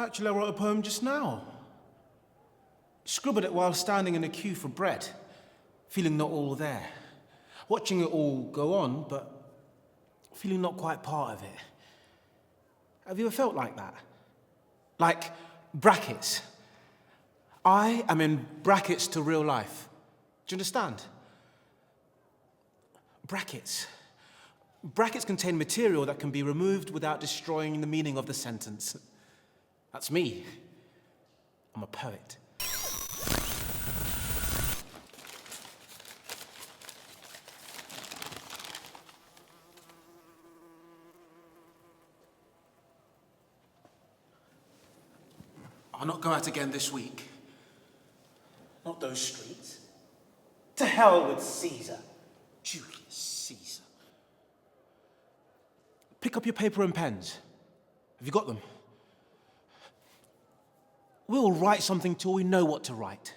Actually, I wrote a poem just now. Scribbled it while standing in a queue for bread, feeling not all there. Watching it all go on, but feeling not quite part of it. Have you ever felt like that? Like brackets. I am in brackets to real life. Do you understand? Brackets. Brackets contain material that can be removed without destroying the meaning of the sentence. That's me. I'm a poet. I'll not go out again this week. Not those streets. To hell with Caesar. Julius Caesar. Pick up your paper and pens. Have you got them? We'll write something till we know what to write.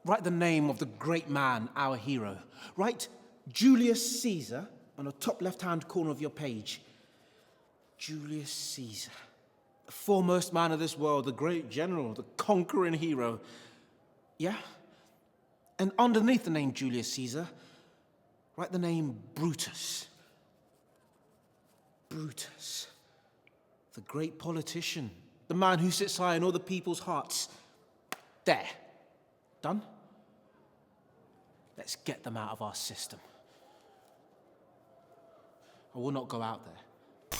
Write the name of the great man, our hero. Write Julius Caesar on the top left-hand corner of your page. Julius Caesar. The foremost man of this world, the great general, the conquering hero. Yeah? And underneath the name Julius Caesar, write the name Brutus. Brutus. The great politician. The man who sits high in all the people's hearts. There. Done? Let's get them out of our system. I will not go out there.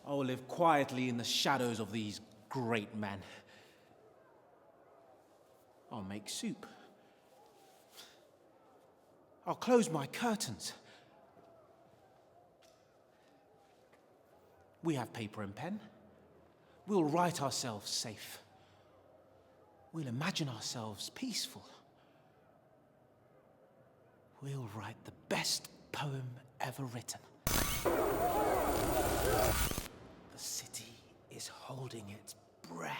I will live quietly in the shadows of these great men. I'll make soup. I'll close my curtains. We have paper and pen. We'll write ourselves safe. We'll imagine ourselves peaceful. We'll write the best poem ever written. The city is holding its breath.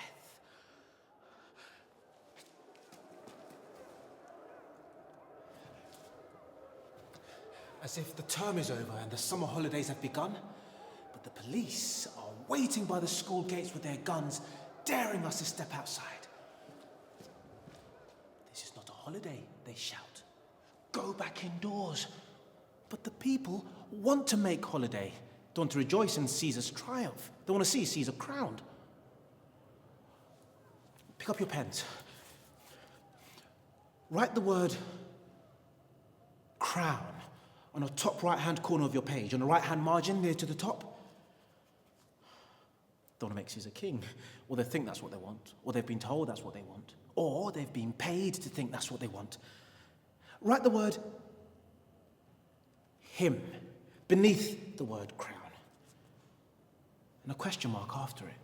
As if the term is over and the summer holidays have begun, but the police are waiting by the school gates with their guns, daring us to step outside. This is not a holiday, they shout. Go back indoors. But the people want to make holiday. They want to rejoice in Caesar's triumph. They want to see Caesar crowned. Pick up your pens. Write the word crown on the top right-hand corner of your page, on the right-hand margin near to the top. They want to make Caesar king, or they think that's what they want, or they've been told that's what they want, or they've been paid to think that's what they want. Write the word him beneath the word crown, and a question mark after it.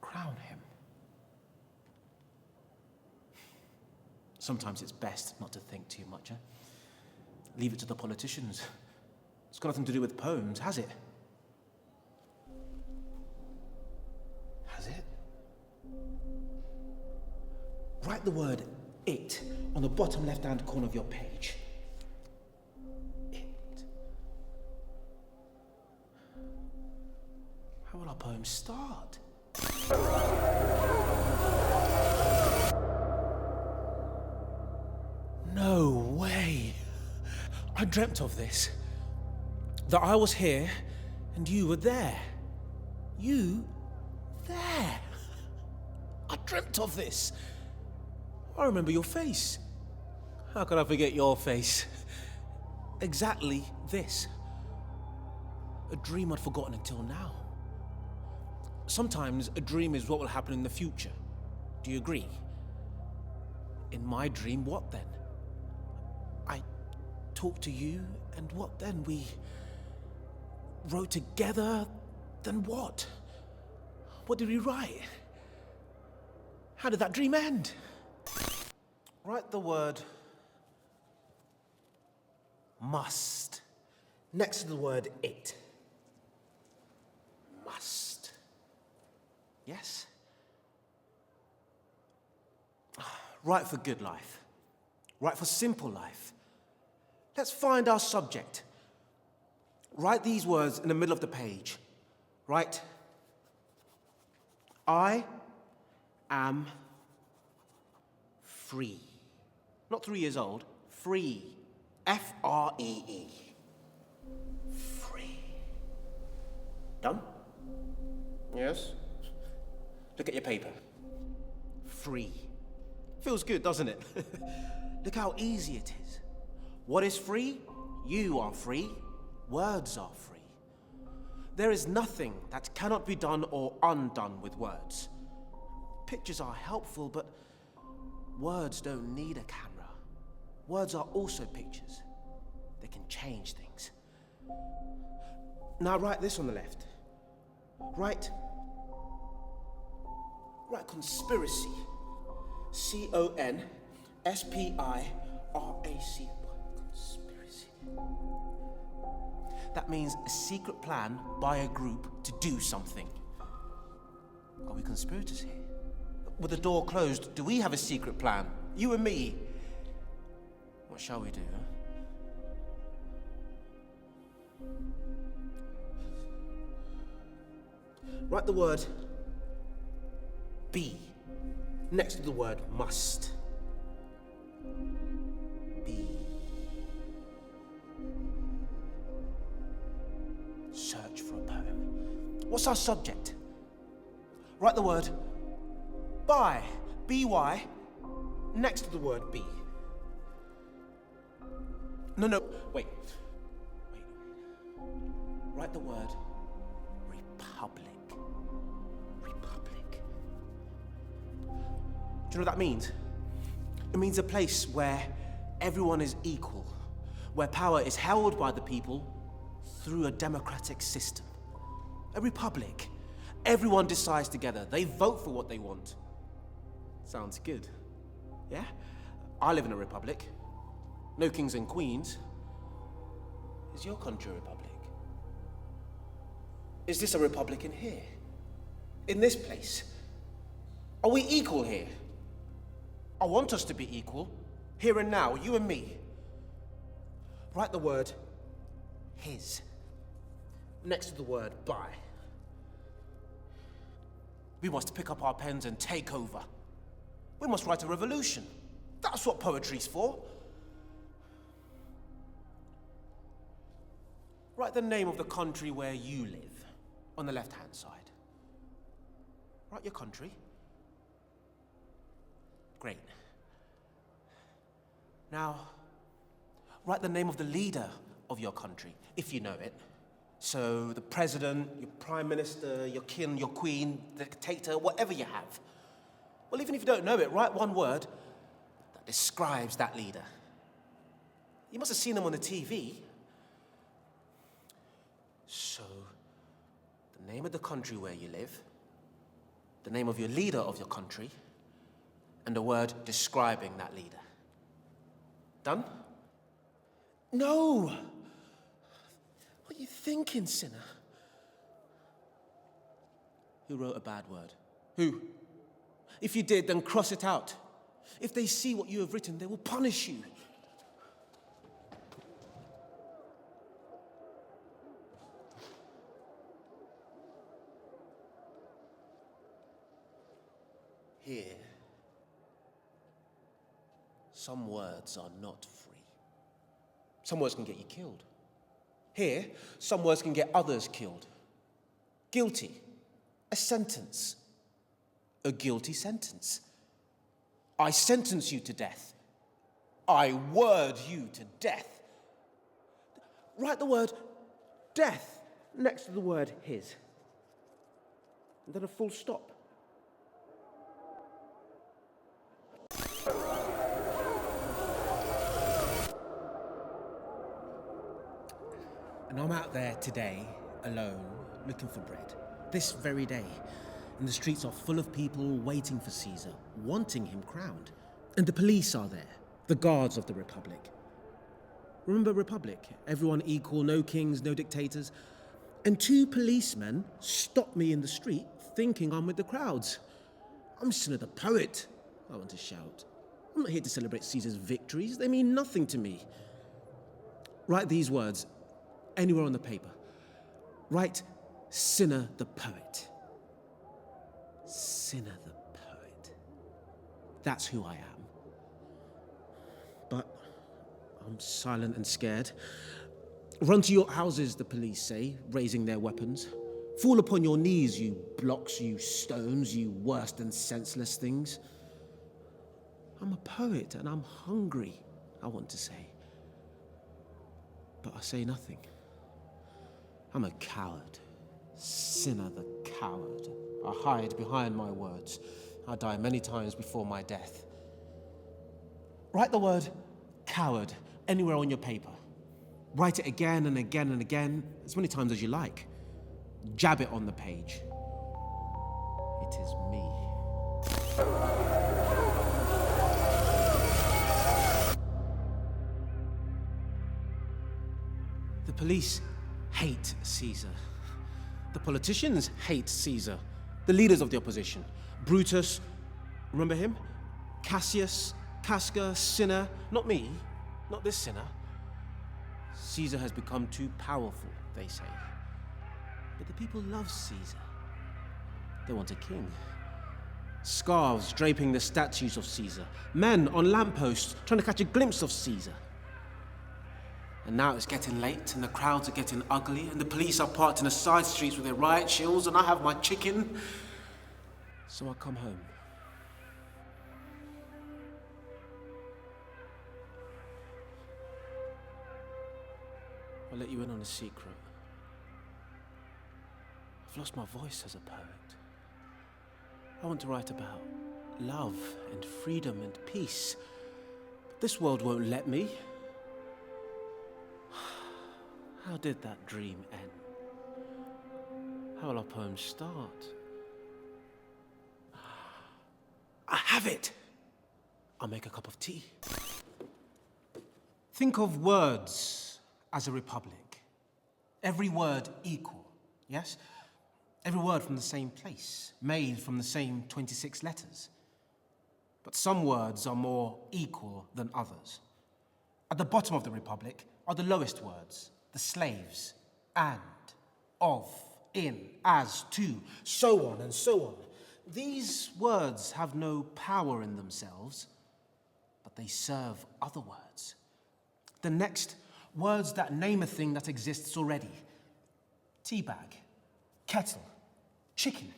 Crown him. Sometimes it's best not to think too much, eh? Leave it to the politicians. It's got nothing to do with poems, has it? Has it? Write the word it on the bottom left-hand corner of your page. It. How will our poem start? No way. I dreamt of this. That I was here and you were there. You there. I dreamt of this. I remember your face. How could I forget your face? Exactly this. A dream I'd forgotten until now. Sometimes a dream is what will happen in the future. Do you agree? In my dream, what then? I talked to you, and what then? We wrote together, then what? What did we write? How did that dream end? Write the word must next to the word it. Must. Yes? Write for good life. Write for simple life. Let's find our subject. Write these words in the middle of the page. Write, I am free. Not 3 years old, free. F-R-E-E. Free. Done? Yes? Look at your paper. Free. Feels good, doesn't it? Look how easy it is. What is free? You are free. Words are free. There is nothing that cannot be done or undone with words. Pictures are helpful, but words don't need a camera. Words are also pictures. They can change things. Now write this on the left. Write conspiracy. C-O-N-S-P-I-R-A-C. Conspiracy. That means a secret plan by a group to do something. Are we conspirators here? With the door closed, do we have a secret plan? You and me. What shall we do, huh? Write the word be next to the word must. Be. Search for a poem. What's our subject? Write the word by, B-Y, next to the word be. No, wait. Write the word republic. Republic. Do you know what that means? It means a place where everyone is equal, where power is held by the people through a democratic system. A republic. Everyone decides together. They vote for what they want. Sounds good. Yeah? I live in a republic. No kings and queens. Is your country a republic? Is this a republic in here? In this place? Are we equal here? I want us to be equal. Here and now, you and me. Write the word his next to the word by. We must pick up our pens and take over. We must write a revolution. That's what poetry's for. Write the name of the country where you live on the left-hand side. Write your country. Great. Now, write the name of the leader of your country, if you know it. So, the president, your prime minister, your king, your queen, the dictator, whatever you have. Well, even if you don't know it, write one word that describes that leader. You must have seen them on the TV. So, the name of the country where you live, the name of your leader of your country, and a word describing that leader. Done? No! What are you thinking, Cinna? Who wrote a bad word? Who? If you did, then cross it out. If they see what you have written, they will punish you. Here, some words are not free. Some words can get you killed. Here, some words can get others killed. Guilty. A sentence. A guilty sentence. I sentence you to death. I word you to death. Write the word death next to the word his. And then a full stop. And I'm out there today, alone, looking for bread. This very day. And the streets are full of people waiting for Caesar, wanting him crowned. And the police are there, the guards of the Republic. Remember Republic? Everyone equal, no kings, no dictators. And 2 policemen stop me in the street, thinking I'm with the crowds. I'm Cinna the poet, I want to shout. I'm not here to celebrate Caesar's victories. They mean nothing to me. Write these words anywhere on the paper. Write Cinna the poet. Cinna the poet. That's who I am. But I'm silent and scared. Run to your houses, the police say, raising their weapons. Fall upon your knees, you blocks, you stones, you worse than senseless things. I'm a poet and I'm hungry, I want to say. But I say nothing. I'm a coward. Cinna the coward. I hide behind my words. I die many times before my death. Write the word coward anywhere on your paper. Write it again and again and again, as many times as you like. Jab it on the page. It is me. The police hate Caesar. The politicians hate Caesar. The leaders of the opposition. Brutus, remember him? Cassius, Casca, Cinna. Not me, not this Cinna. Caesar has become too powerful, they say. But the people love Caesar. They want a king. Scarves draping the statues of Caesar. Men on lampposts trying to catch a glimpse of Caesar. And now it's getting late, and the crowds are getting ugly, and the police are parked in the side streets with their riot shields, and I have my chicken. So I come home. I'll let you in on a secret. I've lost my voice as a poet. I want to write about love and freedom and peace. But this world won't let me. How did that dream end? How will our poem start? I have it! I'll make a cup of tea. Think of words as a republic. Every word equal, yes? Every word from the same place, made from the same 26 letters. But some words are more equal than others. At the bottom of the republic are the lowest words, the slaves, and, of, in, as, to, so on and so on. These words have no power in themselves, but they serve other words. The next, words that name a thing that exists already. Teabag, kettle, chicken,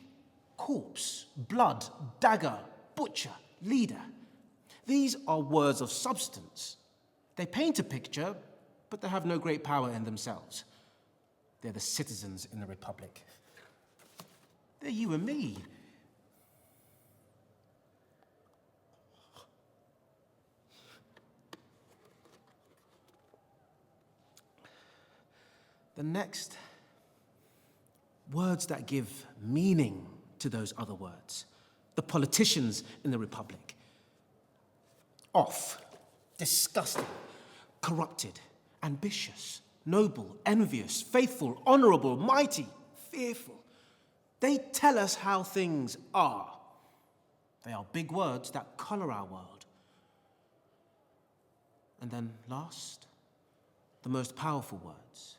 corpse, blood, dagger, butcher, leader. These are words of substance. They paint a picture, but they have no great power in themselves. They're the citizens in the republic. They're you and me. The next, words that give meaning to those other words. The politicians in the republic. Off, disgusting, corrupted, ambitious, noble, envious, faithful, honorable, mighty, fearful. They tell us how things are. They are big words that color our world. And then last, the most powerful words.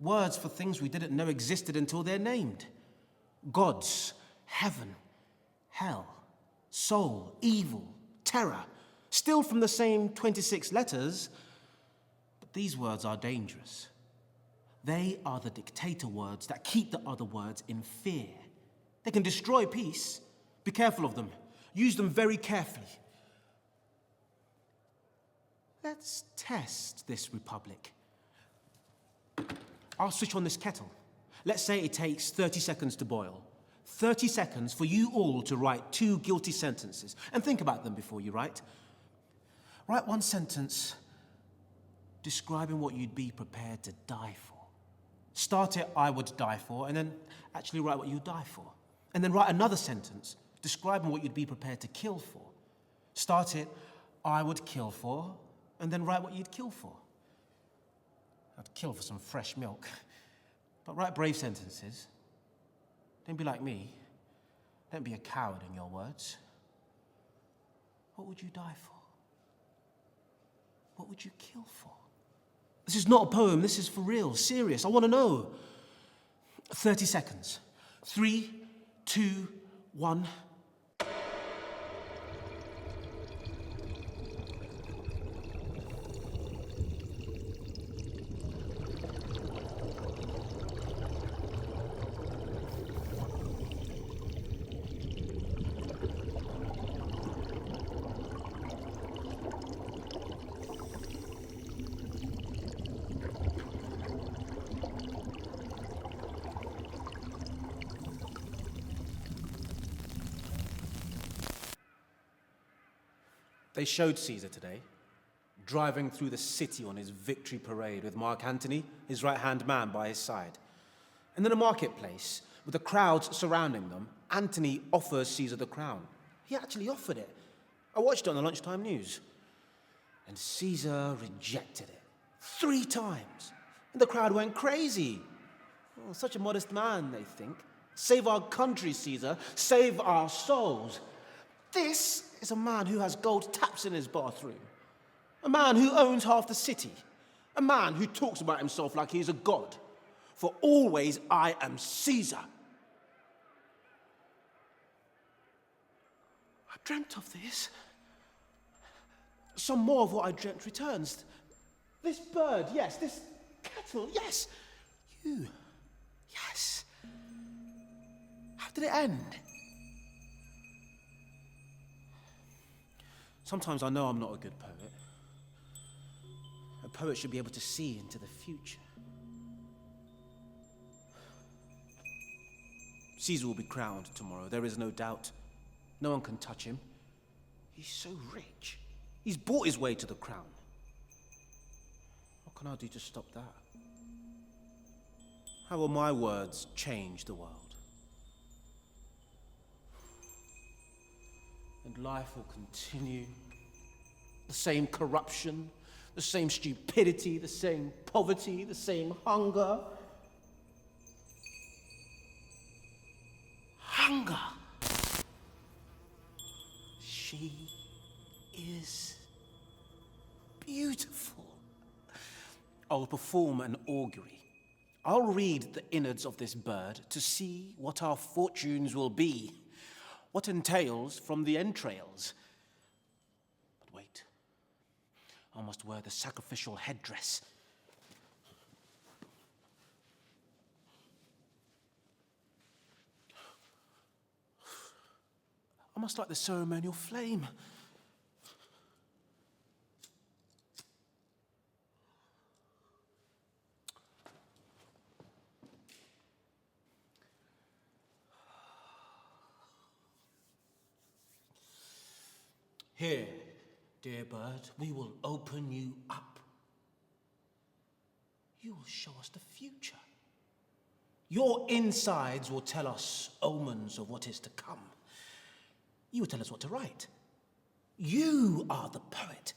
Words for things we didn't know existed until they're named. Gods, heaven, hell, soul, evil, terror, still from the same 26 letters, but these words are dangerous. They are the dictator words that keep the other words in fear. They can destroy peace. Be careful of them. Use them very carefully. Let's test this republic. I'll switch on this kettle. Let's say it takes 30 seconds to boil. 30 seconds for you all to write 2 guilty sentences. And think about them before you write. Write one sentence describing what you'd be prepared to die for. Start it, I would die for, and then actually write what you'd die for. And then write another sentence describing what you'd be prepared to kill for. Start it, I would kill for, and then write what you'd kill for. I'd kill for some fresh milk. But write brave sentences. Don't be like me. Don't be a coward in your words. What would you die for? What would you kill for? This is not a poem. This is for real, serious. I want to know. 30 seconds. 3, 2, 1. They showed Caesar today, driving through the city on his victory parade with Mark Antony, his right-hand man, by his side. And in a marketplace, with the crowds surrounding them, Antony offers Caesar the crown. He actually offered it. I watched it on the lunchtime news. And Caesar rejected it 3 times. And the crowd went crazy. Oh, such a modest man, they think. Save our country, Caesar. Save our souls. This is a man who has gold taps in his bathroom. A man who owns half the city. A man who talks about himself like he's a god. For always I am Caesar. I dreamt of this. Some more of what I dreamt returns. This bird, yes. This kettle, yes. You, yes. How did it end? Sometimes I know I'm not a good poet. A poet should be able to see into the future. Caesar will be crowned tomorrow, there is no doubt. No one can touch him. He's so rich. He's bought his way to the crown. What can I do to stop that? How will my words change the world? And life will continue. The same corruption, the same stupidity, the same poverty, the same hunger. Hunger. She is beautiful. I'll perform an augury. I'll read the innards of this bird to see what our fortunes will be. What entails from the entrails. But wait, I must wear the sacrificial headdress. I must light the ceremonial flame. Here, dear bird, we will open you up. You will show us the future. Your insides will tell us omens of what is to come. You will tell us what to write. You are the poet.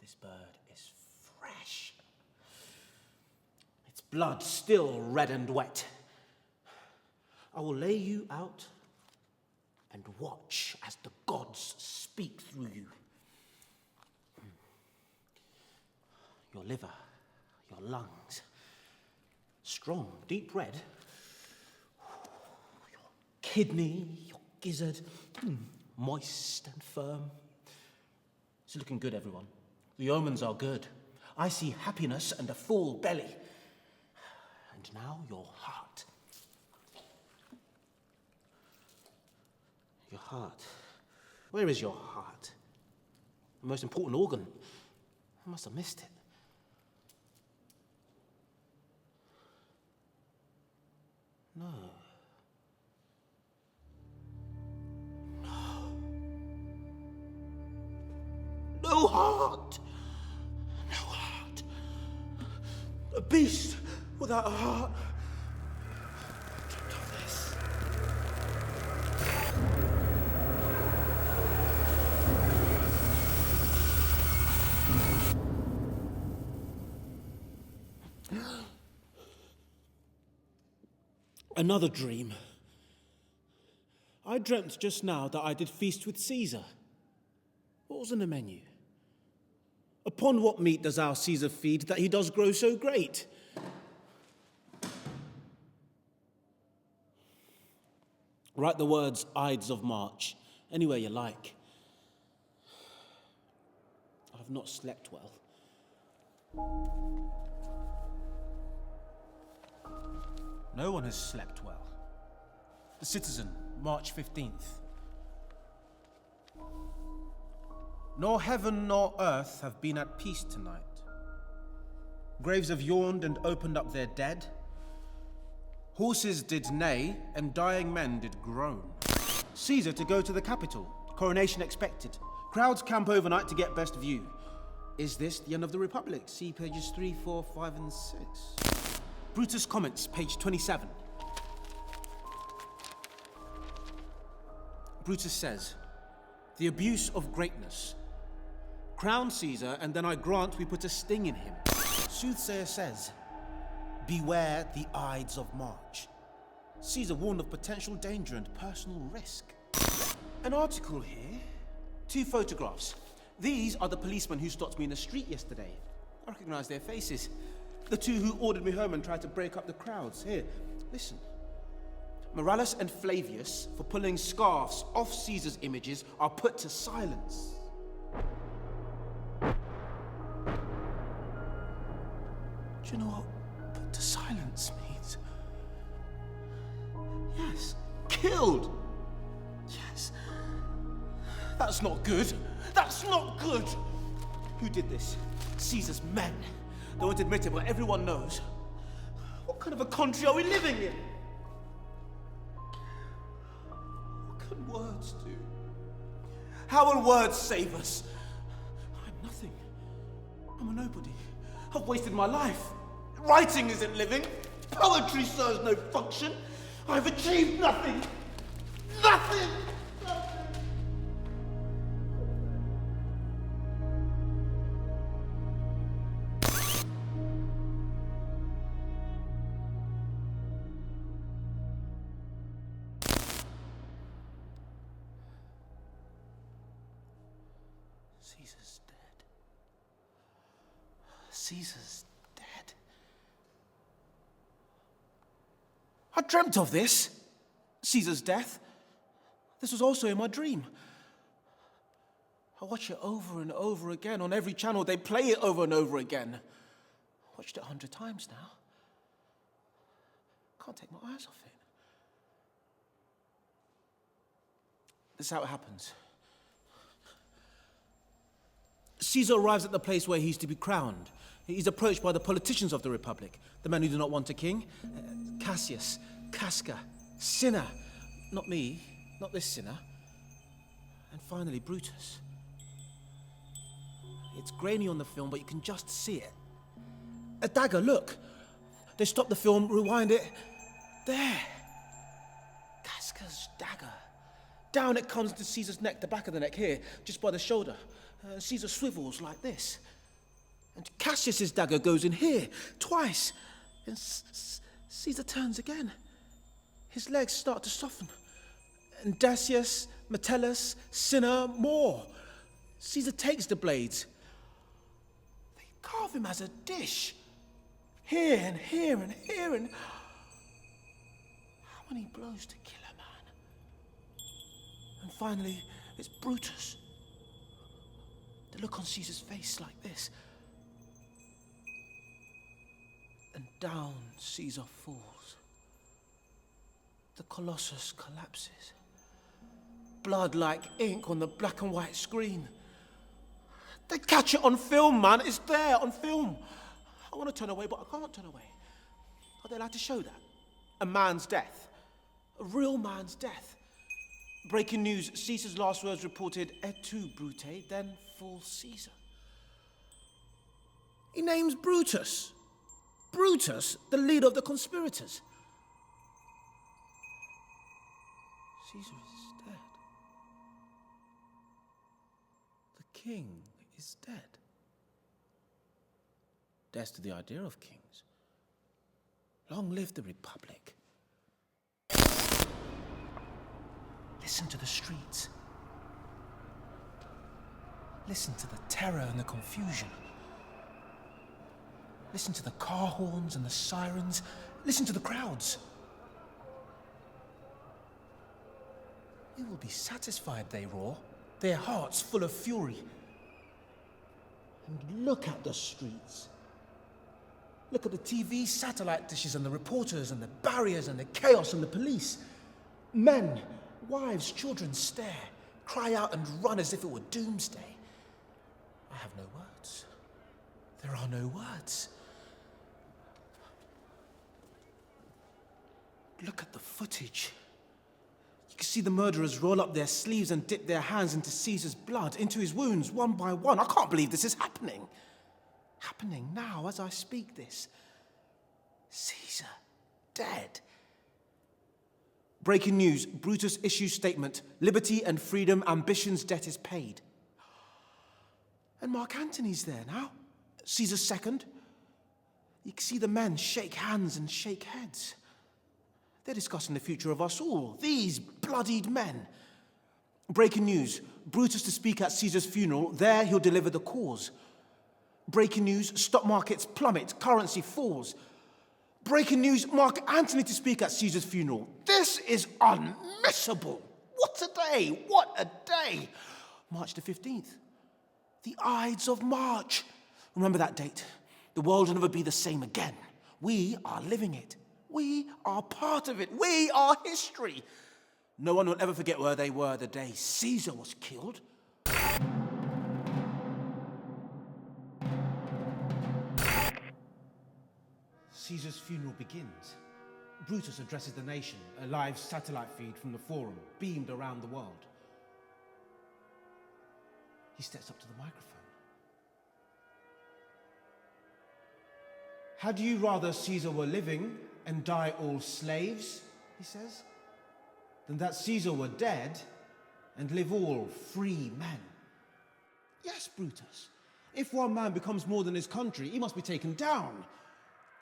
This bird is fresh. Its blood still red and wet. I will lay you out and watch as the gods speak through you. Your liver, your lungs, strong, deep red. Your kidney, your gizzard, moist and firm. It's looking good, everyone. The omens are good. I see happiness and a full belly. And now your heart. Your heart. Where is your heart? The most important organ. I must have missed it. No. No. No heart. No heart. A beast without a heart. Another dream. I dreamt just now that I did feast with Caesar. What was on the menu? Upon what meat does our Caesar feed that he does grow so great? Write the words Ides of March, anywhere you like. I've not slept well. No one has slept well. The Citizen, March 15th. Nor heaven nor earth have been at peace tonight. Graves have yawned and opened up their dead. Horses did neigh, and dying men did groan. Caesar to go to the capital. Coronation expected. Crowds camp overnight to get best view. Is this the end of the Republic? See pages 3, 4, 5, and 6. Brutus comments, page 27. Brutus says, the abuse of greatness. Crown Caesar, and then I grant we put a sting in him. Soothsayer says, beware the Ides of March. Caesar warned of potential danger and personal risk. An article here, 2 photographs. These are the policemen who stopped me in the street yesterday. I recognize their faces. The 2 who ordered me home and tried to break up the crowds. Here, listen. Morales and Flavius, for pulling scarves off Caesar's images, are put to silence. Do you know what put to silence means? Yes, killed. Yes. That's not good. That's not good. Who did this? Caesar's men. They won't admit it, but everyone knows. What kind of a country are we living in? What can words do? How will words save us? I'm nothing. I'm a nobody. I've wasted my life. Writing isn't living. Poetry serves no function. I've achieved nothing. Nothing! Caesar's dead. Caesar's dead. I dreamt of this. Caesar's death. This was also in my dream. I watch it over and over again. On every channel, they play it over and over again. I watched it 100 times now. Can't take my eyes off it. This is how it happens. Caesar arrives at the place where he's to be crowned. He's approached by the politicians of the Republic, the men who do not want a king. Cassius, Casca, Cinna. Not me, not this Cinna. And finally, Brutus. It's grainy on the film, but you can just see it. A dagger, look. They stop the film, rewind it. There. Casca's dagger. Down it comes to Caesar's neck, the back of the neck here, just by the shoulder. Caesar swivels like this. And Cassius's dagger goes in here, twice. And Caesar turns again. His legs start to soften. And Decius, Metellus, Cinna, more. Caesar takes the blades. They carve him as a dish. Here and here and here and... How many blows to kill a man? And finally, it's Brutus. The look on Caesar's face like this. And down Caesar falls. The Colossus collapses. Blood like ink on the black and white screen. They catch it on film, man. It's there on film. I want to turn away, but I can't turn away. Are they allowed to show that? A man's death. A real man's death. Breaking news, Caesar's last words reported, et tu, Brute, then falls Caesar. He names Brutus. Brutus, the leader of the conspirators. Caesar is dead. The king is dead. Death to the idea of kings. Long live the Republic. Listen to the streets. Listen to the terror and the confusion. Listen to the car horns and the sirens. Listen to the crowds. They will be satisfied, they roar, their hearts full of fury. And look at the streets. Look at the TV satellite dishes and the reporters and the barriers and the chaos and the police. Men, wives, children stare, cry out and run as if it were doomsday. I have no words. There are no words. Look at the footage. You can see the murderers roll up their sleeves and dip their hands into Caesar's blood, into his wounds, one by one. I can't believe this is happening. Happening now as I speak this. Caesar, dead. Breaking news, Brutus issues statement, liberty and freedom, ambition's debt is paid. And Mark Antony's there now, Caesar's second. You can see the men shake hands and shake heads. They're discussing the future of us all, these bloodied men. Breaking news, Brutus to speak at Caesar's funeral, there he'll deliver the cause. Breaking news, stock markets plummet, currency falls. Breaking news, Mark Antony to speak at Caesar's funeral. This is unmissable. What a day, what a day. March the 15th, the Ides of March. Remember that date. The world will never be the same again. We are living it. We are part of it. We are history. No one will ever forget where they were the day Caesar was killed. Caesar's funeral begins. Brutus addresses the nation, a live satellite feed from the forum, beamed around the world. He steps up to the microphone. Had you rather Caesar were living and die all slaves, he says, than that Caesar were dead and live all free men? Yes, Brutus. If one man becomes more than his country, he must be taken down.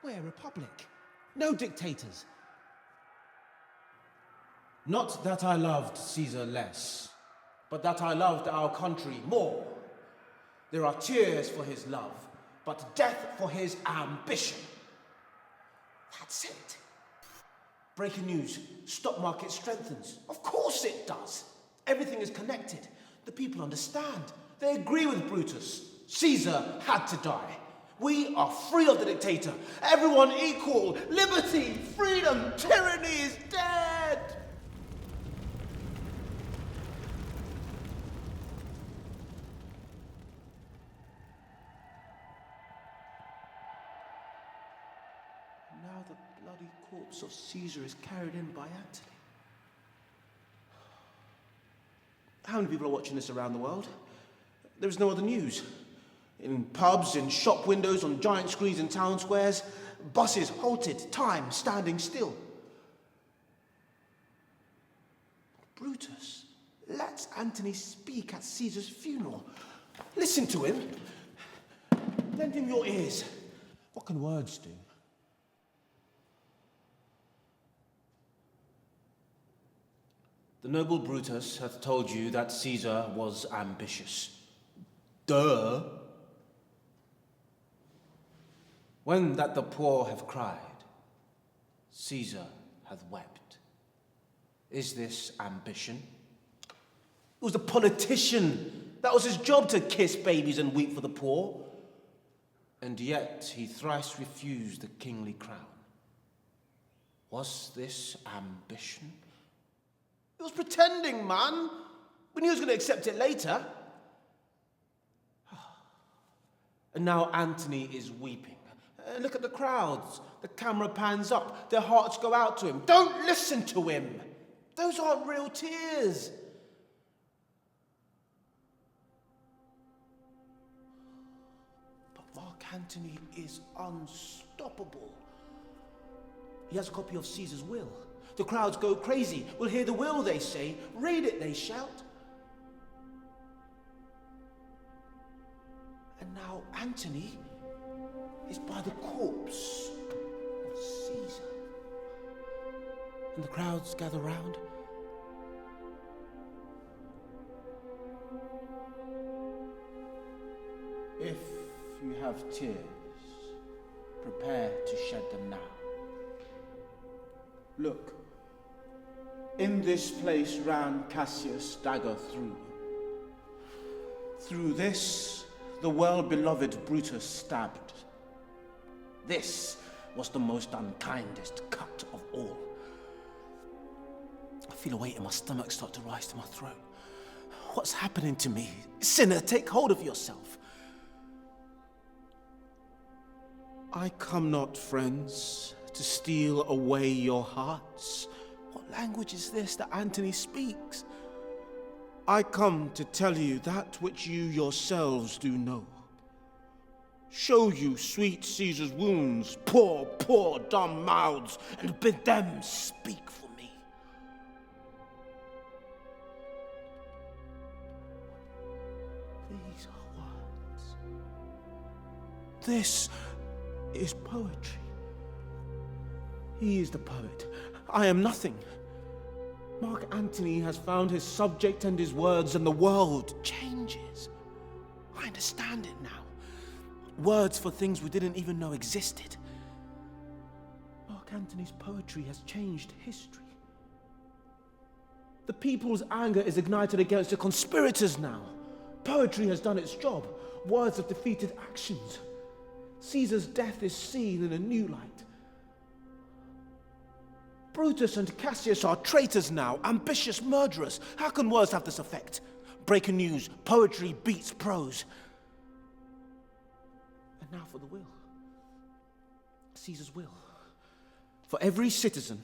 We're a republic. No dictators. Not that I loved Caesar less, but that I loved our country more. There are tears for his love, but death for his ambition. That's it. Breaking news, stock market strengthens. Of course it does. Everything is connected. The people understand. They agree with Brutus. Caesar had to die. We are free of the dictator. Everyone equal. Liberty, freedom, tyranny is dead. Now the bloody corpse of Caesar is carried in by Antony. How many people are watching this around the world? There is no other news. In pubs, in shop windows, on giant screens in town squares, buses halted, time standing still. Brutus lets Antony speak at Caesar's funeral. Listen to him. Lend him your ears. What can words do? The noble Brutus hath told you that Caesar was ambitious. Duh. When that the poor have cried, Caesar hath wept. Is this ambition? It was a politician. That was his job to kiss babies and weep for the poor. And yet he thrice refused the kingly crown. Was this ambition? He was pretending, man. We knew he was going to accept it later. And now Antony is weeping. Look at the crowds. The camera pans up. Their hearts go out to him. Don't listen to him. Those aren't real tears. But Mark Antony is unstoppable. He has a copy of Caesar's will. The crowds go crazy. We'll hear the will, they say. Read it, they shout. And now Antony is by the corpse of Caesar. And the crowds gather round. If you have tears, prepare to shed them now. Look, in this place ran Cassius' dagger through. Through this, the well-beloved Brutus stabbed. This was the most unkindest cut of all. I feel a weight in my stomach start to rise to my throat. What's happening to me? Cinna, take hold of yourself. I come not, friends, to steal away your hearts. What language is this that Antony speaks? I come to tell you that which you yourselves do know. Show you sweet Caesar's wounds, poor dumb mouths, and bid them speak for me. These are words. This is poetry. He is the poet. I am nothing. Mark Antony has found his subject and his words, and the world changes. I understand it now. Words for things we didn't even know existed. Mark Antony's poetry has changed history. The people's anger is ignited against the conspirators now. Poetry has done its job. Words have defeated actions. Caesar's death is seen in a new light. Brutus and Cassius are traitors now, ambitious murderers. How can words have this effect? Breaking news, poetry beats prose. And now for the will. Caesar's will. For every citizen,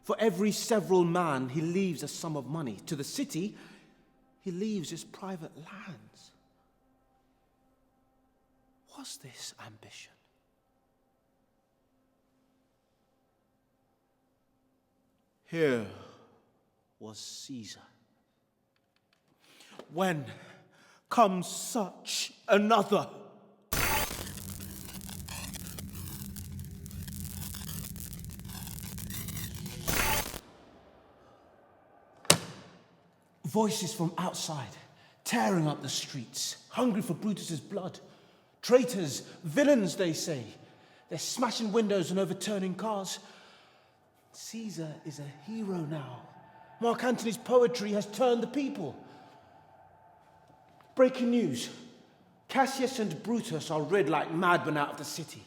for every several man, he leaves a sum of money. To the city, he leaves his private lands. Was this ambition? Here was Caesar. When comes such another? Voices from outside, tearing up the streets, hungry for Brutus's blood. Traitors, villains, they say. They're smashing windows and overturning cars. Caesar is a hero now. Mark Antony's poetry has turned the people. Breaking news. Cassius and Brutus are rid like madmen out of the city.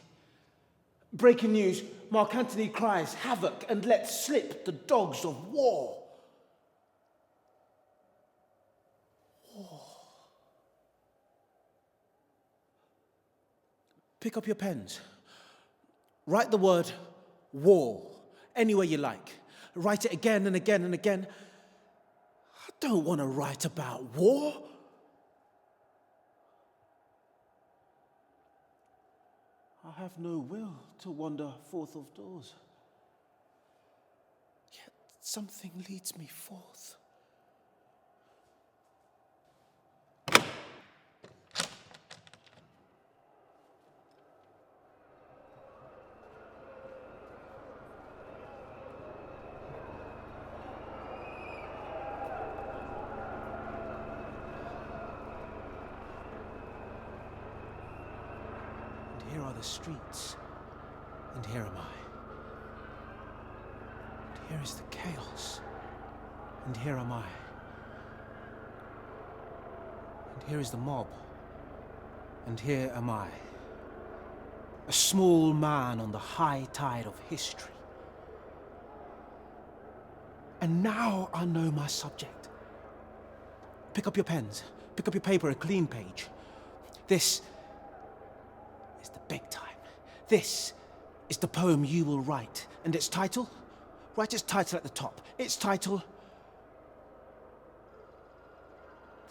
Breaking news. Mark Antony cries havoc and lets slip the dogs of war. Pick up your pens. Write the word war anywhere you like. Write it again and again and again. I don't want to write about war. I have no will to wander forth of doors. Yet something leads me forth. Here are the streets, and here am I. And here is the chaos, and here am I. And here is the mob, and here am I. A small man on the high tide of history. And now I know my subject. Pick up your pens, pick up your paper, a clean page. This is the big time. This is the poem you will write. And its title? Write its title at the top. Its title: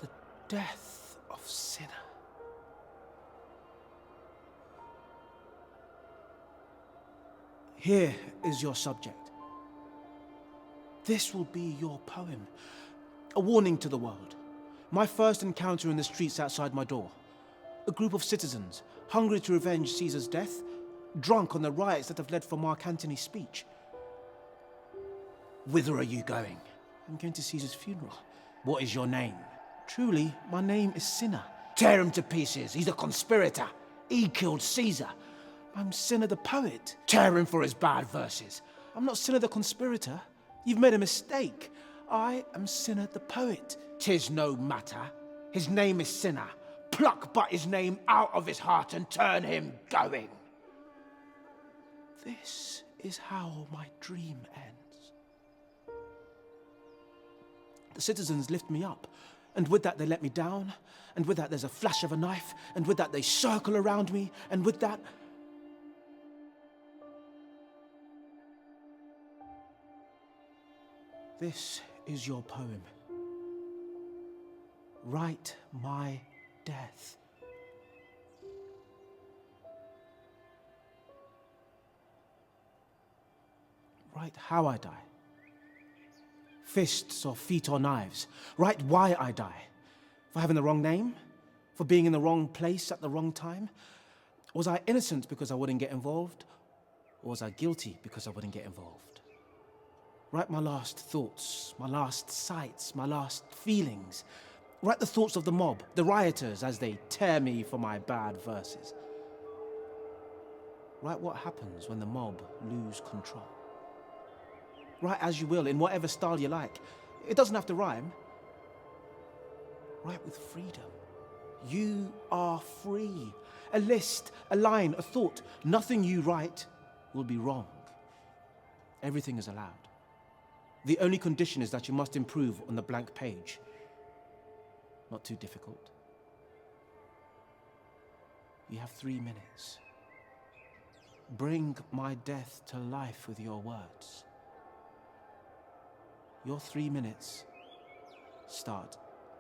The Death of Cinna. Here is your subject. This will be your poem. A warning to the world. My first encounter in the streets outside my door. A group of citizens, hungry to revenge Caesar's death, drunk on the riots that have led for Mark Antony's speech. Whither are you going? I'm going to Caesar's funeral. What is your name? Truly, my name is Cinna. Tear him to pieces. He's a conspirator. He killed Caesar. I'm Cinna the poet. Tear him for his bad verses. I'm not Cinna the conspirator. You've made a mistake. I am Cinna the poet. 'Tis no matter. His name is Cinna. Pluck but his name out of his heart and turn him going. This is how my dream ends. The citizens lift me up, and with that they let me down, and with that there's a flash of a knife, and with that they circle around me, and with that... This is your poem. Write my death. Write how I die. Fists or feet or knives. Write why I die. For having the wrong name? For being in the wrong place at the wrong time? Was I innocent because I wouldn't get involved? Or was I guilty because I wouldn't get involved? Write my last thoughts, my last sights, my last feelings. Write the thoughts of the mob, the rioters, as they tear me for my bad verses. Write what happens when the mob lose control. Write as you will, in whatever style you like. It doesn't have to rhyme. Write with freedom. You are free. A list, a line, a thought. Nothing you write will be wrong. Everything is allowed. The only condition is that you must improve on the blank page. Not too difficult. You have 3 minutes. Bring my death to life with your words. Your 3 minutes start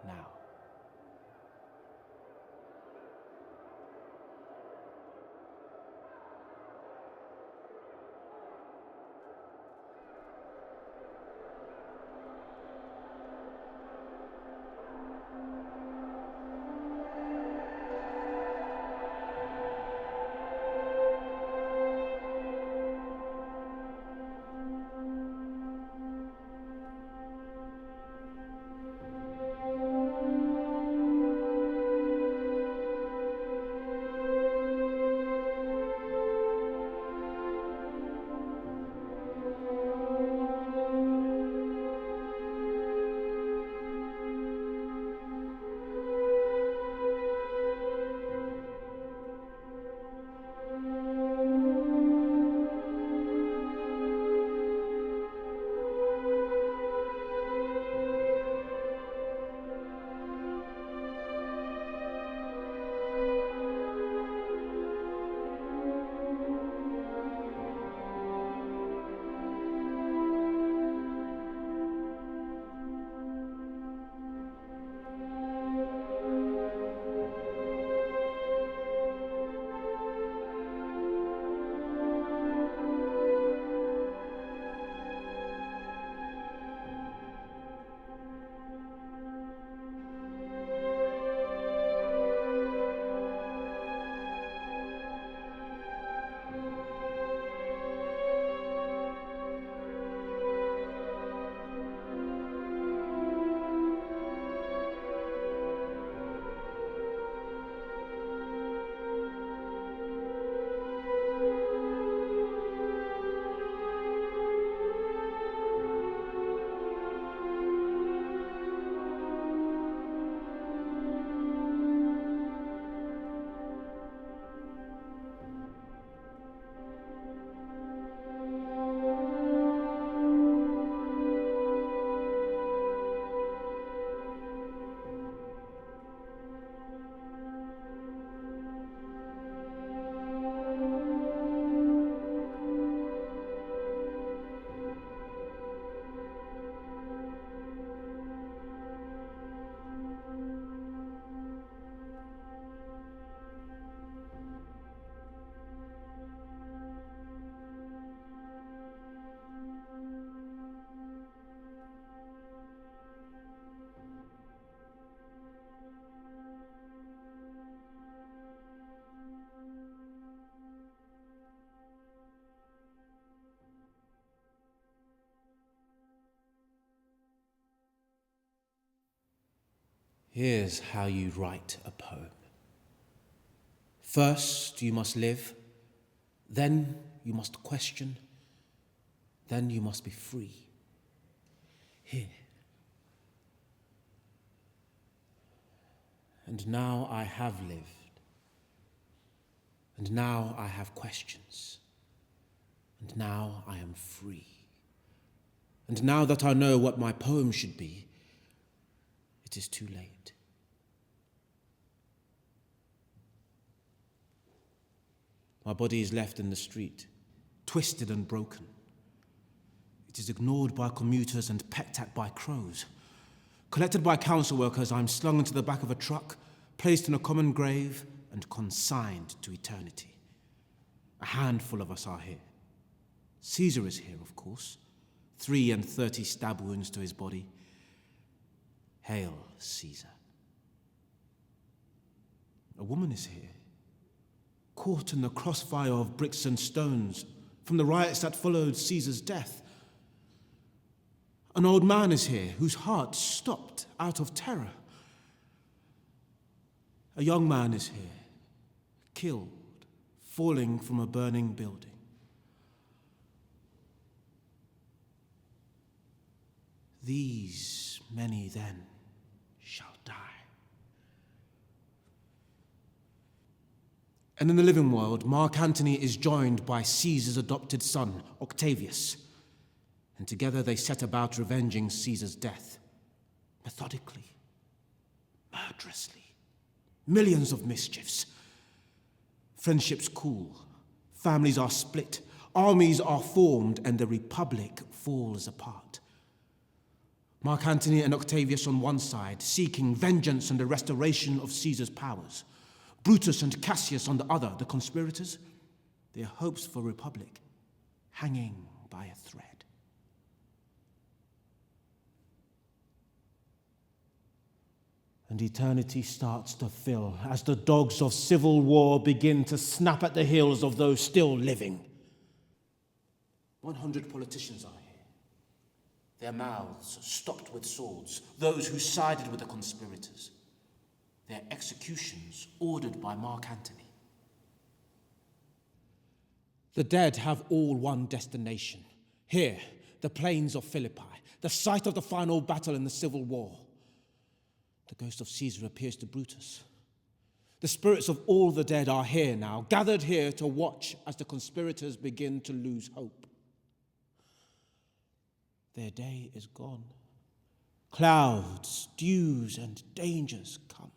now. Here's how you write a poem. First, you must live. Then you must question. Then you must be free. Here. And now I have lived. And now I have questions. And now I am free. And now that I know what my poem should be, it is too late. My body is left in the street, twisted and broken. It is ignored by commuters and pecked at by crows. Collected by council workers, I'm slung into the back of a truck, placed in a common grave, and consigned to eternity. A handful of us are here. Caesar is here, of course. 33 stab wounds to his body. Hail, Caesar. A woman is here, caught in the crossfire of bricks and stones from the riots that followed Caesar's death. An old man is here whose heart stopped out of terror. A young man is here, killed, falling from a burning building. These many then shall die. And in the living world, Mark Antony is joined by Caesar's adopted son, Octavius, and together they set about revenging Caesar's death, methodically, murderously, millions of mischiefs. Friendships cool, families are split, armies are formed, and the republic falls apart. Mark Antony and Octavius on one side, seeking vengeance and the restoration of Caesar's powers. Brutus and Cassius on the other, the conspirators, their hopes for republic hanging by a thread. And eternity starts to fill as the dogs of civil war begin to snap at the heels of those still living. 100 politicians are here, their mouths stopped with swords, those who sided with the conspirators, their executions ordered by Mark Antony. The dead have all one destination. Here, the plains of Philippi, the site of the final battle in the civil war. The ghost of Caesar appears to Brutus. The spirits of all the dead are here now, gathered here to watch as the conspirators begin to lose hope. Their day is gone. Clouds, dews, and dangers come.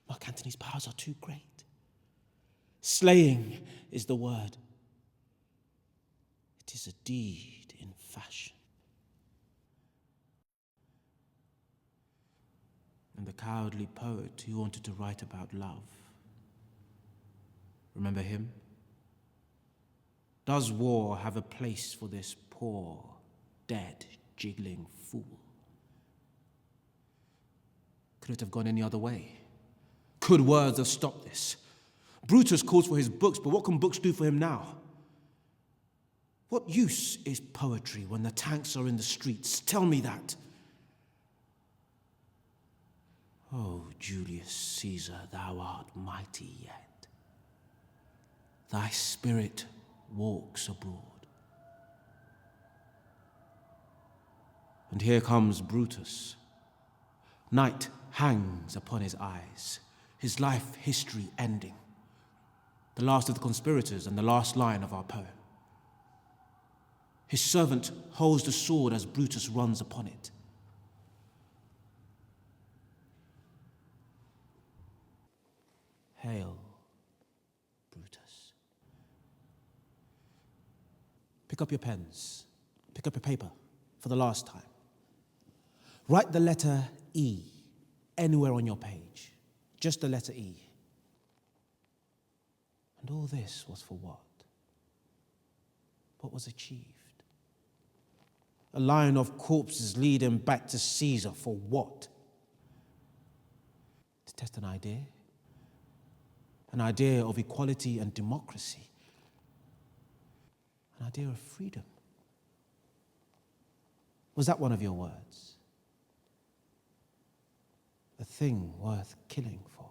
Mark Antony's powers are too great. Slaying is the word. It is a deed in fashion. And the cowardly poet who wanted to write about love. Remember him? Does war have a place for this poor, dead, jiggling fool? Could it have gone any other way? Could words have stopped this? Brutus calls for his books, but what can books do for him now? What use is poetry when the tanks are in the streets? Tell me that. Oh, Julius Caesar, thou art mighty yet. Thy spirit walks abroad. And here comes Brutus. Night hangs upon his eyes, his life history ending. The last of the conspirators and the last line of our poem. His servant holds the sword as Brutus runs upon it. Hail, Brutus. Pick up your pens. Pick up your paper for the last time. Write the letter E anywhere on your page. Just the letter E. And all this was for what? What was achieved? A line of corpses leading back to Caesar for what? To test an idea? An idea of equality and democracy. An idea of freedom. Was that one of your words? a thing worth killing for,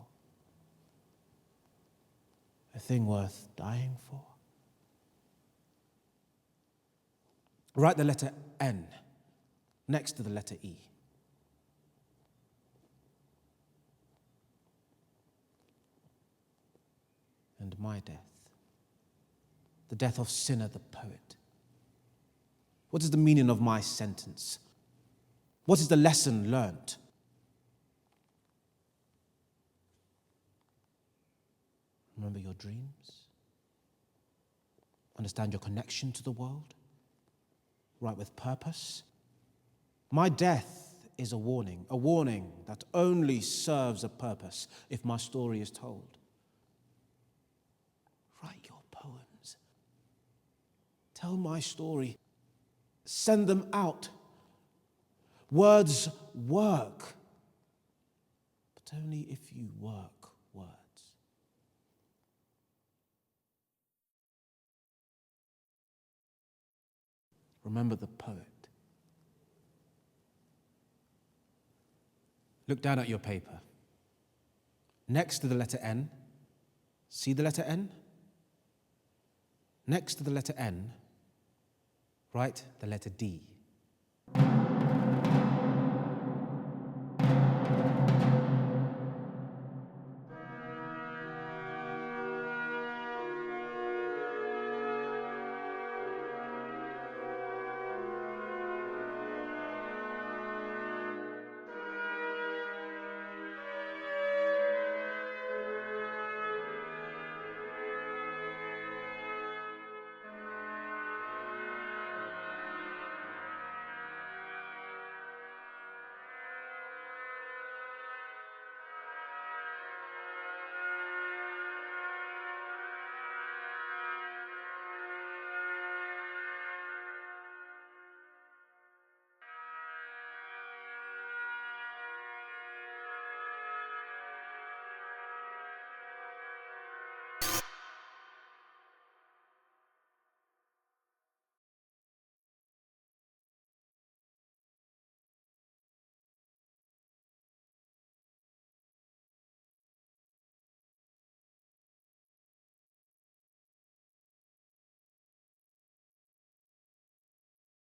a thing worth dying for. Write the letter N next to the letter E. And my death, the death of Cinna the poet. What is the meaning of my sentence? What is the lesson learned? Remember your dreams. Understand your connection to the world. Write with purpose. My death is a warning that only serves a purpose if my story is told. Write your poems. Tell my story. Send them out. Words work, but only if you work words. Remember the poet. Look down at your paper. Next to the letter N, see the letter N? Next to the letter N, write the letter D.